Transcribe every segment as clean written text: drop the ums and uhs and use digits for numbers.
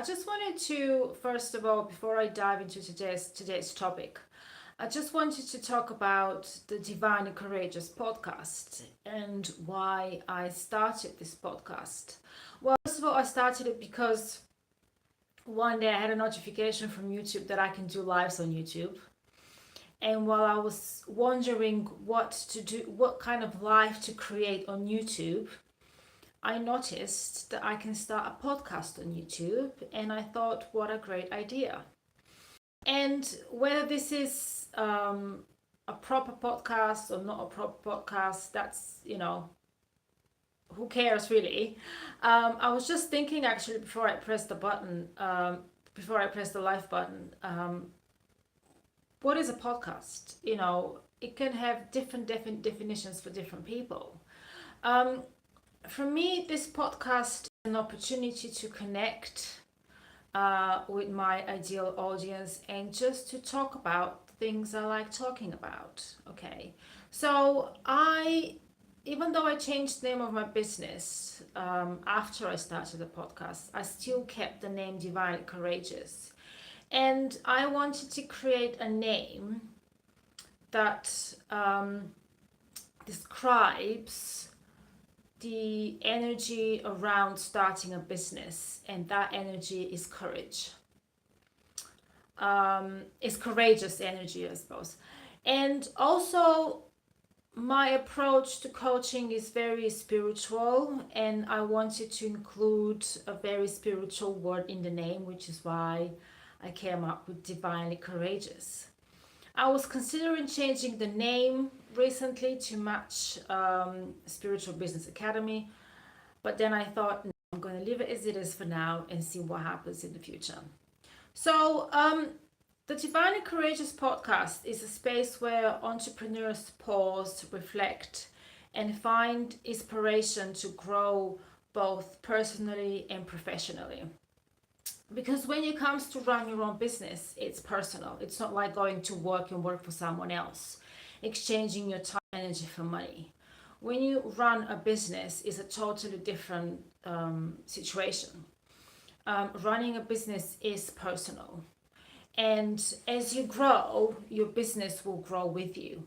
I just wanted to, first of all, before I dive into today's topic, I just wanted to talk about the Divine and Courageous podcast and why I started this podcast. Well, first of all, I started it because one day I had a notification from YouTube that I can do lives on YouTube. And while I was wondering what to do, what kind of live to create on YouTube, I noticed that I can start a podcast on YouTube, and I thought, what a great idea. And whether this is a proper podcast or not a proper podcast, that's, who cares really? I was just thinking actually before I pressed the button, before I pressed the live button, what is a podcast? It can have different definitions for different people. Um, for me, this podcast is an opportunity to connect with my ideal audience and just to talk about things I like talking about. Okay, so even though I changed the name of my business after I started the podcast, I still kept the name Divine Courageous, and I wanted to create a name that describes the energy around starting a business, and that energy is courage. It's courageous energy, I suppose. And also, my approach to coaching is very spiritual, and I wanted to include a very spiritual word in the name, which is why I came up with Divinely Courageous. I was considering changing the name recently to match Spiritual Business Academy, but then I thought, no, I'm going to leave it as it is for now and see what happens in the future. So, the Divinely Courageous podcast is a space where entrepreneurs pause, reflect, and find inspiration to grow both personally and professionally. Because when it comes to run your own business, it's personal. It's not like going to work and work for someone else, exchanging your time and energy for money. When you run a business, is a totally different situation. Running a business is personal, and as you grow, your business will grow with you.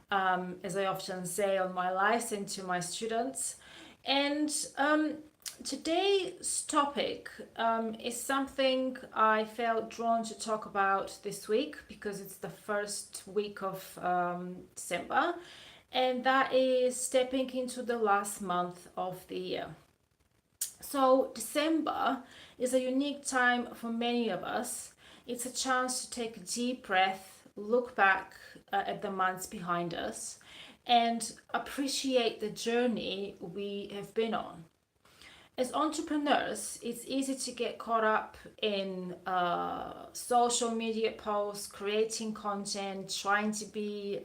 As I often say on my lives and to my students. And today's topic is something I felt drawn to talk about this week because it's the first week of December, and that is stepping into the last month of the year. So, December is a unique time for many of us. It's a chance to take a deep breath, look back at the months behind us, and appreciate the journey we have been on. As entrepreneurs, it's easy to get caught up in social media posts, creating content, trying to be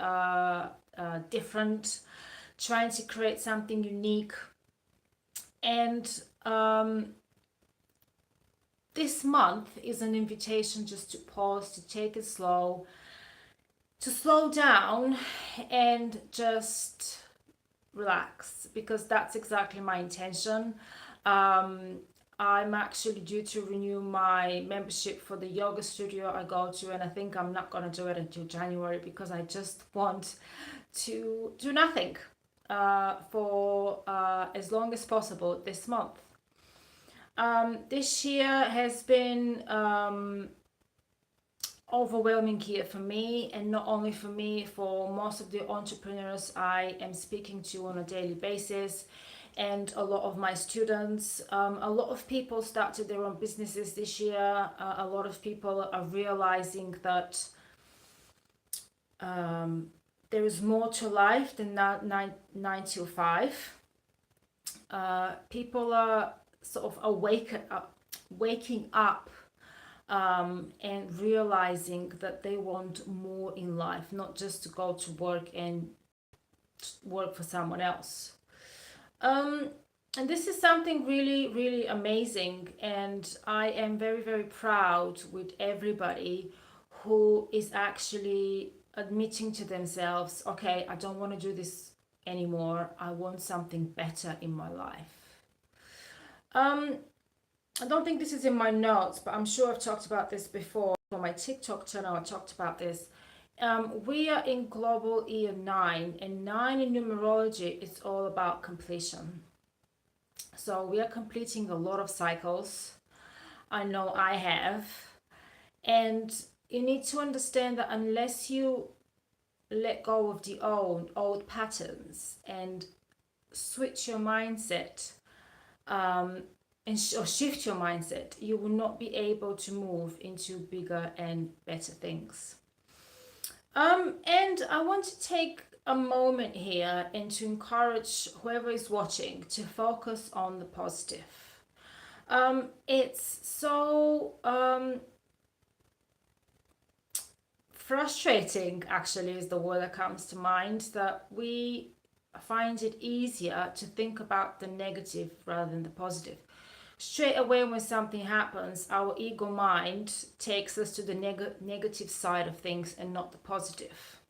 different, trying to create something unique. And this month is an invitation just to pause, to take it slow, to slow down and just relax, because that's exactly my intention. Um, I'm actually due to renew my membership for the yoga studio I go to, and I think I'm not going to do it until January because I just want to do nothing for as long as possible this month. This year has been overwhelming year for me, and not only for me, for most of the entrepreneurs I am speaking to on a daily basis, and a lot of my students. A lot of people started their own businesses this year. A lot of people are realizing that there is more to life than nine till five. People are sort of waking up and realizing that they want more in life, not just to go to work and work for someone else. Um, and this is something really, really amazing, and I am very, very proud with everybody who is actually admitting to themselves, okay, I don't want to do this anymore. I want something better in my life. Um, I don't think this is in my notes, but I'm sure I've talked about this before. On my TikTok channel, I talked about this. We are in global year 9, and 9 in numerology is all about completion. So we are completing a lot of cycles. I know I have. And you need to understand that unless you let go of the old patterns and switch your mindset, um, or shift your mindset, you will not be able to move into bigger and better things. And I want to take a moment here and to encourage whoever is watching to focus on the positive. It's so frustrating, actually, is the word that comes to mind, that we find it easier to think about the negative rather than the positive. Straight away, when something happens, our ego mind takes us to the negative side of things and not the positive.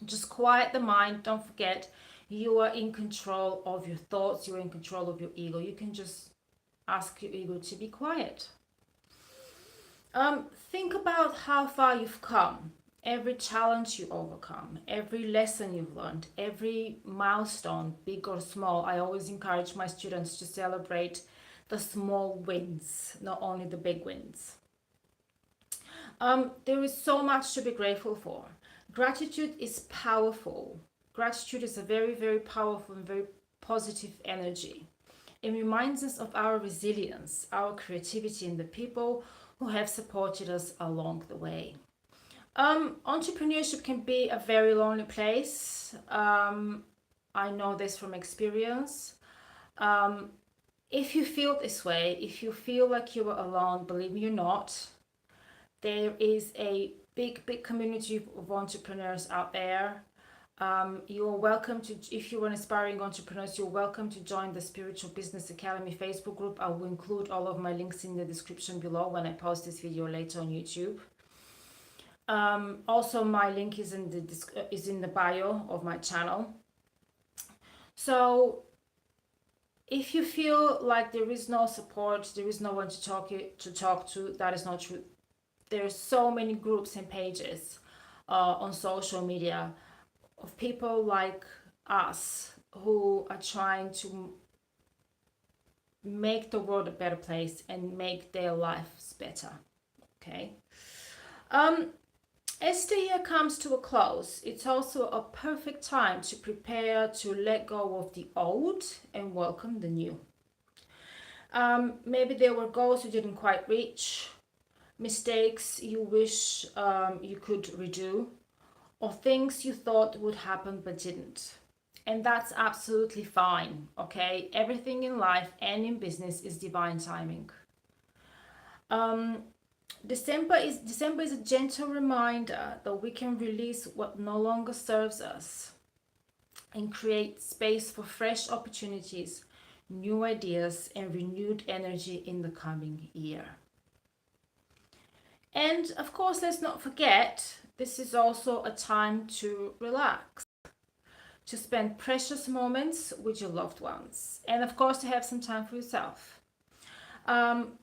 Just quiet the mind. Don't forget, you are in control of your thoughts, you're in control of your ego. You can just ask your ego to be quiet. Think about how far you've come, every challenge you overcome, every lesson you've learned, every milestone, big or small. I always encourage my students to celebrate the small wins, not only the big wins. There is so much to be grateful for. Gratitude is powerful. Gratitude is a very, very powerful and very positive energy. It reminds us of our resilience, our creativity, and the people who have supported us along the way. Entrepreneurship can be a very lonely place. I know this from experience. Um, if you feel this way, if you feel like you are alone, believe me, you're not. There is a big, big community of entrepreneurs out there. You are welcome to, if you're an aspiring entrepreneur, you're welcome to join the Spiritual Business Academy Facebook group. I will include all of my links in the description below when I post this video later on YouTube. Also, my link is in the bio of my channel. So if you feel like there is no support, there is no one to talk to, that is not true. There are so many groups and pages on social media of people like us who are trying to make the world a better place and make their lives better. Okay. As the year comes to a close, it's also a perfect time to prepare to let go of the old and welcome the new. Maybe there were goals you didn't quite reach, mistakes you wish you could redo, or things you thought would happen but didn't. And that's absolutely fine, okay? Everything in life and in business is divine timing. December is a gentle reminder that we can release what no longer serves us and create space for fresh opportunities, new ideas, and renewed energy in the coming year. And of course, let's not forget, this is also a time to relax, to spend precious moments with your loved ones, and of course, to have some time for yourself.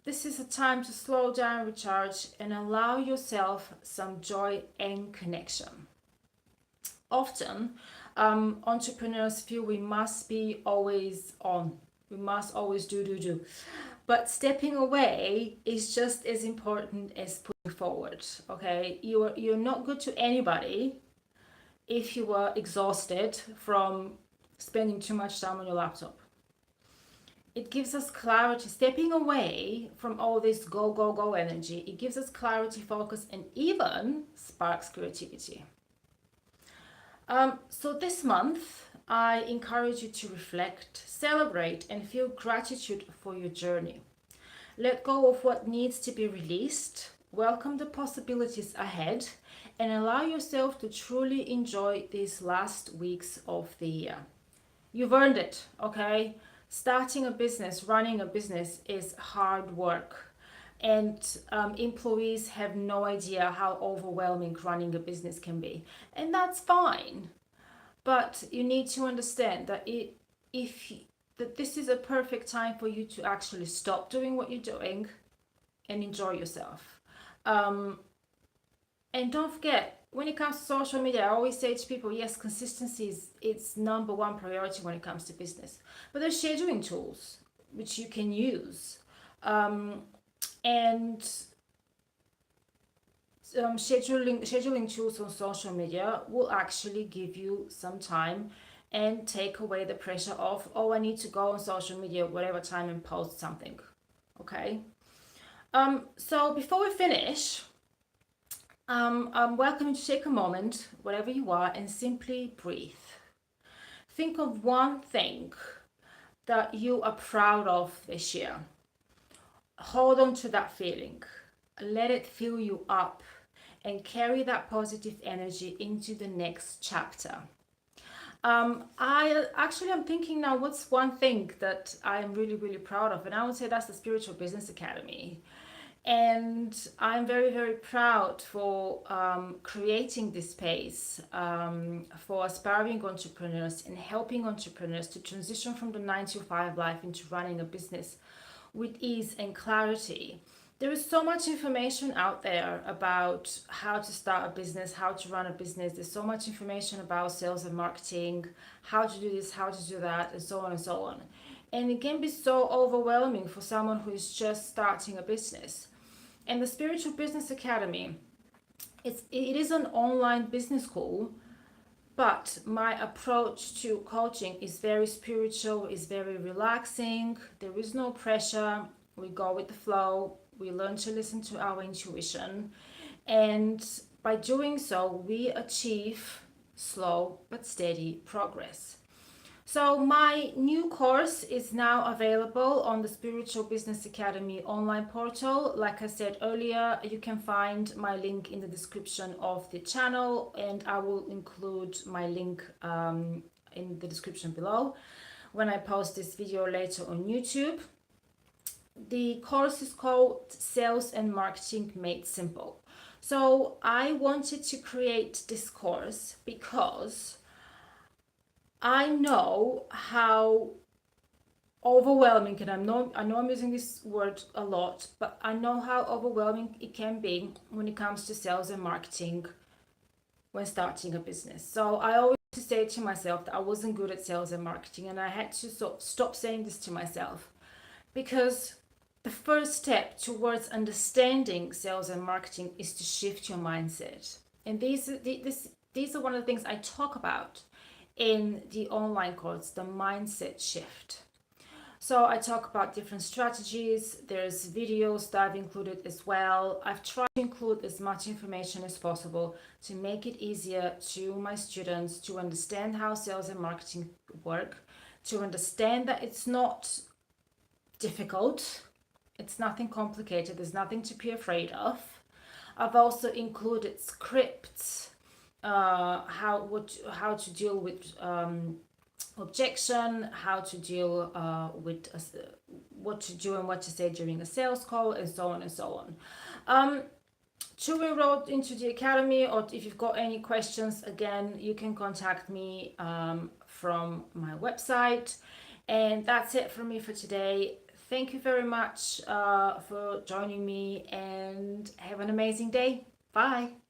This is a time to slow down, recharge, and allow yourself some joy and connection. Often, entrepreneurs feel we must be always on. We must always do. But stepping away is just as important as pushing forward. Okay, you're not good to anybody if you are exhausted from spending too much time on your laptop. It gives us clarity. Stepping away from all this go energy, it gives us clarity, focus, and even sparks creativity. So this month, I encourage you to reflect, celebrate, and feel gratitude for your journey. Let go of what needs to be released, welcome the possibilities ahead, and allow yourself to truly enjoy these last weeks of the year. You've earned it, okay? Starting a business, running a business is hard work. And employees have no idea how overwhelming running a business can be. And that's fine. But you need to understand that if that this is a perfect time for you to actually stop doing what you're doing and enjoy yourself. Um, and don't forget, when it comes to social media, I always say to people, yes, consistency is it's number one priority when it comes to business. But there's scheduling tools which you can use. Um, and scheduling tools on social media will actually give you some time and take away the pressure of, oh, I need to go on social media whatever time and post something. Okay. So before we finish, I'm welcome you to take a moment, wherever you are, and simply breathe. Think of one thing that you are proud of this year. Hold on to that feeling. Let it fill you up and carry that positive energy into the next chapter. I'm thinking now, what's one thing that I'm really, really proud of? And I would say that's the Spiritual Business Academy. And I'm very, very proud for creating this space for aspiring entrepreneurs and helping entrepreneurs to transition from the 9 to 5 life into running a business with ease and clarity. There is so much information out there about how to start a business, how to run a business. There's so much information about sales and marketing, how to do this, how to do that, and so on and so on. And it can be so overwhelming for someone who is just starting a business. And the Spiritual Business Academy, it is an online business school, but my approach to coaching is very spiritual, is very relaxing. There is no pressure. We go with the flow. We learn to listen to our intuition. And by doing so, we achieve slow but steady progress. So my new course is now available on the Spiritual Business Academy online portal. Like I said earlier, you can find my link in the description of the channel, and I will include my link in the description below when I post this video later on YouTube. The course is called Sales and Marketing Made Simple. So I wanted to create this course because I know how overwhelming, and I know I'm using this word a lot, but I know how overwhelming it can be when it comes to sales and marketing when starting a business. So I always used to say to myself that I wasn't good at sales and marketing, and I had to stop saying this to myself, because the first step towards understanding sales and marketing is to shift your mindset. And these are one of the things I talk about in the online course, the mindset shift. So I talk about different strategies. There's videos that I've included as well. I've tried to include as much information as possible to make it easier to my students to understand how sales and marketing work, to understand that it's not difficult, it's nothing complicated, there's nothing to be afraid of. I've also included scripts, how to deal with objection, how to deal with what to do and what to say during a sales call, and so on and so on. To enroll into the academy, or if you've got any questions, again, you can contact me from my website. And that's it from me for today. Thank you very much for joining me, and have an amazing day. Bye.